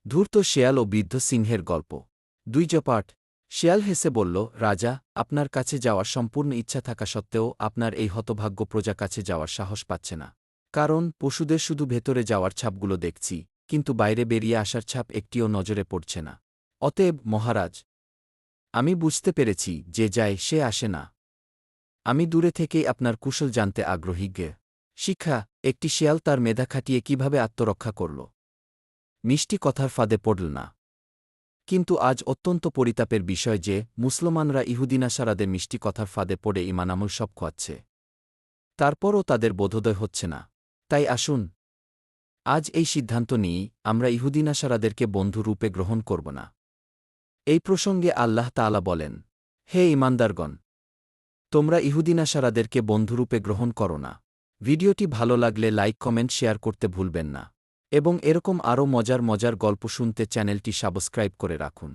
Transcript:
ধূর্ত শেয়াল ও বৃদ্ধ সিংহের গল্প। ২ জপাট। শেয়াল হেসে বলল, রাজা, আপনার কাছে যাওয়ার সম্পূর্ণ ইচ্ছা থাকা সত্ত্বেও আপনার এই হতভাগ্য প্রজা কাছে যাওয়ার সাহস পাচ্ছে না। কারণ পশুদের শুধু ভেতরে যাওয়ার ছাপগুলো দেখছি, কিন্তু বাইরে বেরিয়ে আসার ছাপ একটিও নজরে পড়ছে না। অতএব মহারাজ, আমি বুঝতে পেরেছি, যে যায় সে আসে না। আমি দূরে থেকেই আপনার কুশল জানতে আগ্রহী। শিক্ষা: একটি শেয়াল তার মেধা খাটিয়ে কিভাবে আত্মরক্ষা করল। মিষ্টি কথার ফাঁদে পড়ল না। কিন্তু আজ অত্যন্ত পরিতাপের বিষয় যে মুসলমানরা ইহুদিনাসারাদের মিষ্টি কথার ফাঁদে পড়ে ঈমান-আমল সব খোয়াচ্ছে। তারপরও তাদের বোধোদয় হচ্ছে না। তাই আসুন, আজ এই সিদ্ধান্ত নিই, আমরা ইহুদিনাসারাদেরকে বন্ধু রূপে গ্রহণ করব না। এই প্রসঙ্গে আল্লাহ তাআলা বলেন, হে ঈমানদারগণ! তোমরা ইহুদিনাসারাদেরকে বন্ধুরূপে গ্রহণ করো না। ভিডিওটি ভালো লাগলে লাইক, কমেন্ট, শেয়ার করতে ভুলবেন না। এবং এরকম আরও মজার মজার গল্প শুনতে চ্যানেলটি সাবস্ক্রাইব করে রাখুন।